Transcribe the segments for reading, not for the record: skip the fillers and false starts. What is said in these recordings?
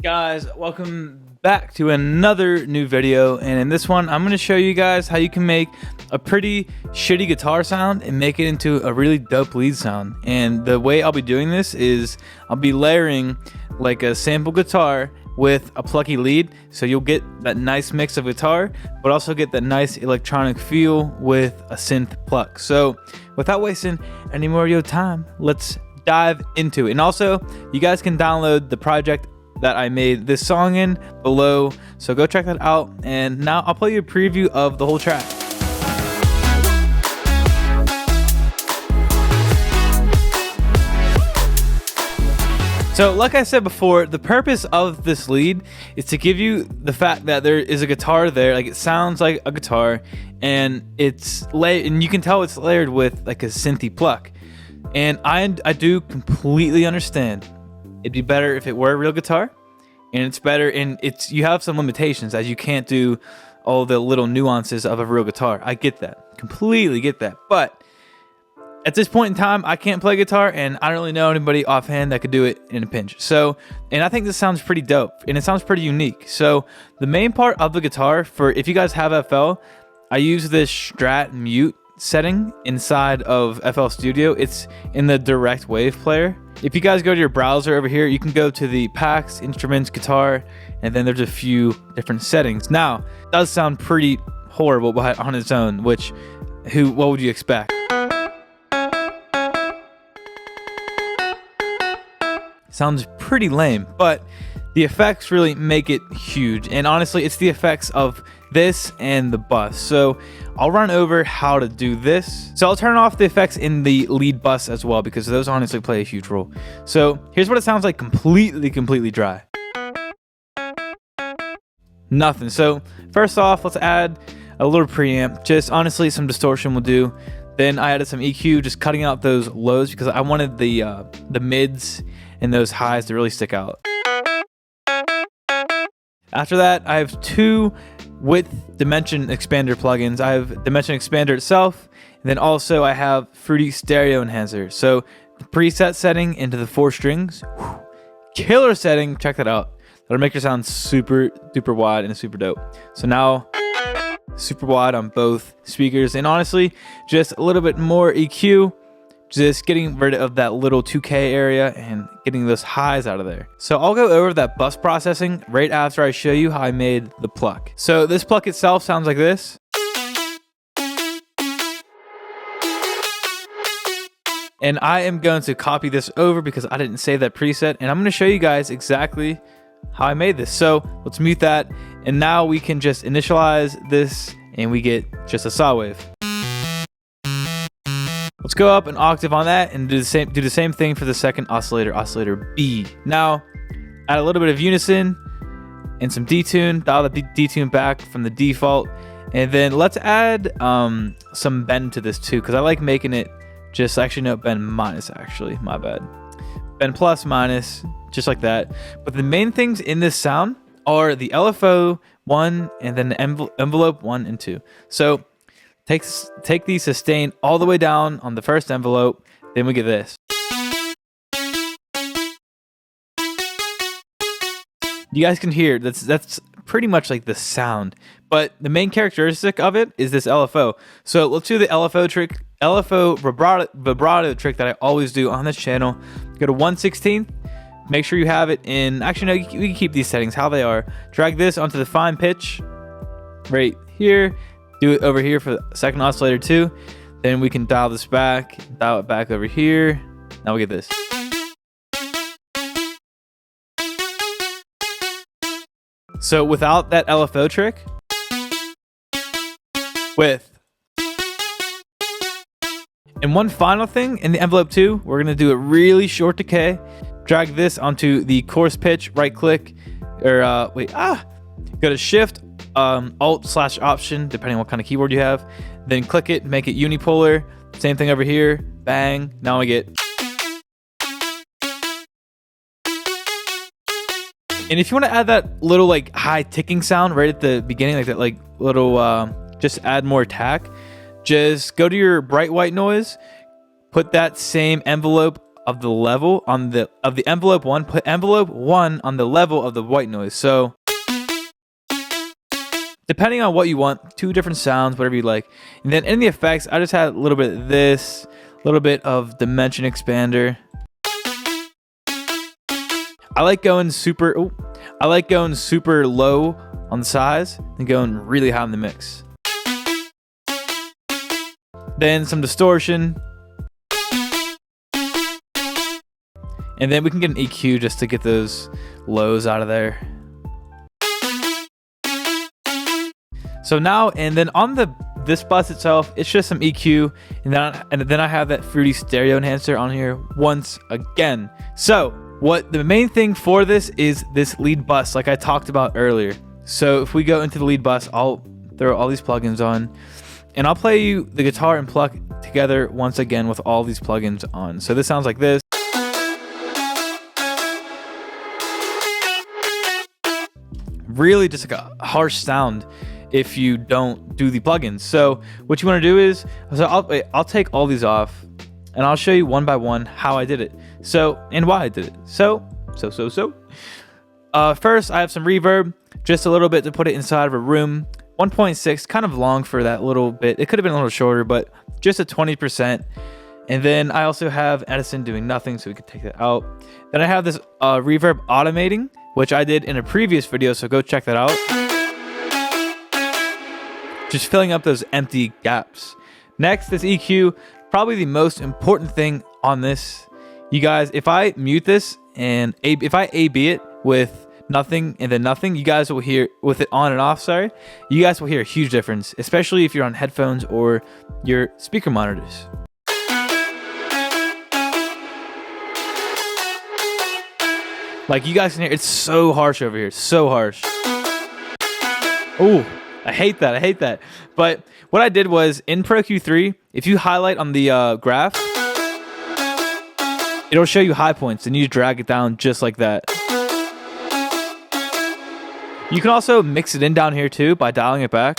Guys, welcome back to another new video, and in this one I'm going to show you guys how you can make a pretty shitty guitar sound and make it into a really dope lead sound. And the way I'll be doing this is I'll be layering like a sample guitar with a plucky lead, so you'll get that nice mix of guitar but also get that nice electronic feel with a synth pluck. So without wasting any more of your time, let's dive into it. And also, you guys can download the project that I made this song in below, so go check that out. And now I'll play you a preview of the whole track. So like I said before, the purpose of this lead is to give you the fact that there is a guitar there, like it sounds like a guitar, and it's layered, and you can tell it's layered with like a synthy pluck. And I do completely understand. It'd be better if it were a real guitar, and it's better, and you have some limitations as you can't do all the little nuances of a real guitar. I get that, completely get that. But at this point in time, I can't play guitar, and I don't really know anybody offhand that could do it in a pinch. So, and I think this sounds pretty dope, and it sounds pretty unique. So the main part of the guitar, for if you guys have FL, I use this Strat mute setting inside of FL Studio. It's in the direct wave player. If you guys go to your browser over here, you can go to the packs, instruments, guitar, and then there's a few different settings. Now, it does sound pretty horrible on its own, which, what would you expect? Sounds pretty lame, but the effects really make it huge. And honestly, it's the effects of this and the bus. So I'll run over how to do this. So I'll turn off the effects in the lead bus as well, because those honestly play a huge role. So here's what it sounds like completely dry. Nothing. So first off, let's add a little preamp. Just honestly, some distortion will do. Then I added some EQ, just cutting out those lows because I wanted the mids and those highs to really stick out. After that, I have two width dimension expander plugins. I have dimension expander itself, and then also I have Fruity stereo enhancer. So the preset setting into the 4 strings, killer setting. Check that out. That'll make your sound super duper wide and super dope. So now super wide on both speakers, and honestly, just a little bit more EQ. Just getting rid of that little 2K area and getting those highs out of there. So I'll go over that bus processing right after I show you how I made the pluck. So this pluck itself sounds like this. And I am going to copy this over because I didn't save that preset, and I'm going to show you guys exactly how I made this. So let's mute that, and now we can just initialize this and we get just a saw wave. Let's go up an octave on that and do the same thing for the second oscillator, oscillator B. Now, add a little bit of unison and some detune. Dial the detune back from the default, and then let's add some bend to this too, because I like making it just bend minus. Actually, my bad. Bend plus minus, just like that. But the main things in this sound are the LFO 1 and then the envelope 1 and 2. So take the sustain all the way down on the first envelope, then we get this. You guys can hear that's pretty much like the sound, but the main characteristic of it is this LFO. So let's do the LFO trick, LFO vibrato trick that I always do on this channel. Go to 1/16. Make sure you have it in. Actually, no, we can keep these settings how they are. Drag this onto the fine pitch right here. Do it over here for the second oscillator 2. Then we can dial this back, dial it back over here. Now we get this. So without that LFO trick, and one final thing in the envelope 2, we're gonna do a really short decay. Drag this onto the coarse pitch, right click, or go to Shift, Alt/Option, depending on what kind of keyboard you have. Then click it, make it unipolar. Same thing over here, bang. Now I get. And if you want to add that little like high ticking sound right at the beginning, like that like little, just add more attack. Just go to your bright white noise, put that same envelope of the level on the envelope 1, put envelope 1 on the level of the white noise. So depending on what you want, 2 different sounds, whatever you like. And then in the effects, I just had a little bit of this, a little bit of dimension expander. I like going super low on the size and going really high in the mix. Then some distortion. And then we can get an EQ just to get those lows out of there. So now, and then on this bus itself, it's just some EQ, and then I have that fruity stereo enhancer on here once again. So what the main thing for this is this lead bus, like I talked about earlier. So if we go into the lead bus, I'll throw all these plugins on, and I'll play you the guitar and pluck together once again with all these plugins on. So this sounds like this. Really just like a harsh sound if you don't do the plugins. So what you want to do is, I'll take all these off and I'll show you one by one how I did it. So, and why I did it. First I have some reverb, just a little bit to put it inside of a room. 1.6, kind of long for that little bit. It could have been a little shorter, but just a 20%. And then I also have Edison doing nothing, so we could take that out. Then I have this reverb automating, which I did in a previous video, so go check that out. Just filling up those empty gaps. Next, this EQ, probably the most important thing on this. You guys, if I mute this and if I A/B it with nothing and then nothing, you guys will hear, with it on and off, sorry, you guys will hear a huge difference, especially if you're on headphones or your speaker monitors. Like you guys can hear, it's so harsh over here, so harsh. Ooh, I hate that. But what I did was in Pro Q3, if you highlight on the graph, it'll show you high points, and you drag it down just like that. You can also mix it in down here too by dialing it back.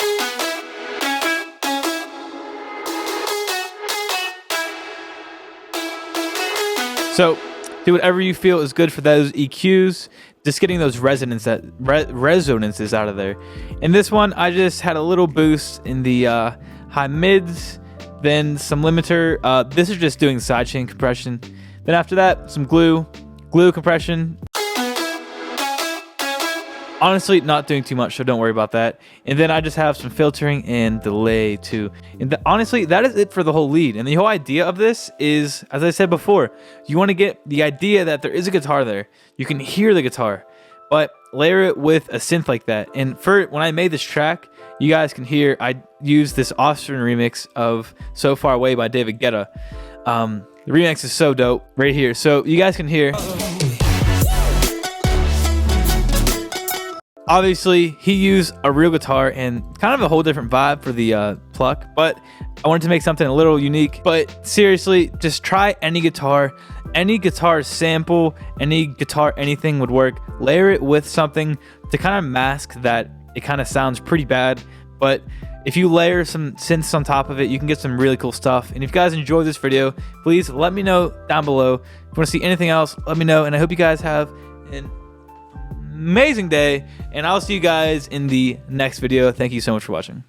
So do whatever you feel is good for those EQs, just getting those resonances out of there. In this one, I just had a little boost in the high mids, then some limiter. This is just doing sidechain compression. Then after that, some glue compression. Honestly, not doing too much, so don't worry about that. And then I just have some filtering and delay too. And honestly, that is it for the whole lead. And the whole idea of this is, as I said before, you want to get the idea that there is a guitar there. You can hear the guitar, but layer it with a synth like that. And when I made this track, you guys can hear I used this Osrin remix of So Far Away by David Guetta. The remix is so dope right here. So you guys can hear. Obviously, he used a real guitar and kind of a whole different vibe for the pluck, but I wanted to make something a little unique. But seriously, just try any guitar sample, any guitar, anything would work. Layer it with something to kind of mask that it kind of sounds pretty bad, but if you layer some synths on top of it, you can get some really cool stuff. And if you guys enjoyed this video, please let me know down below. If you want to see anything else, let me know. And I hope you guys have an amazing day, and I'll see you guys in the next video. Thank you so much for watching.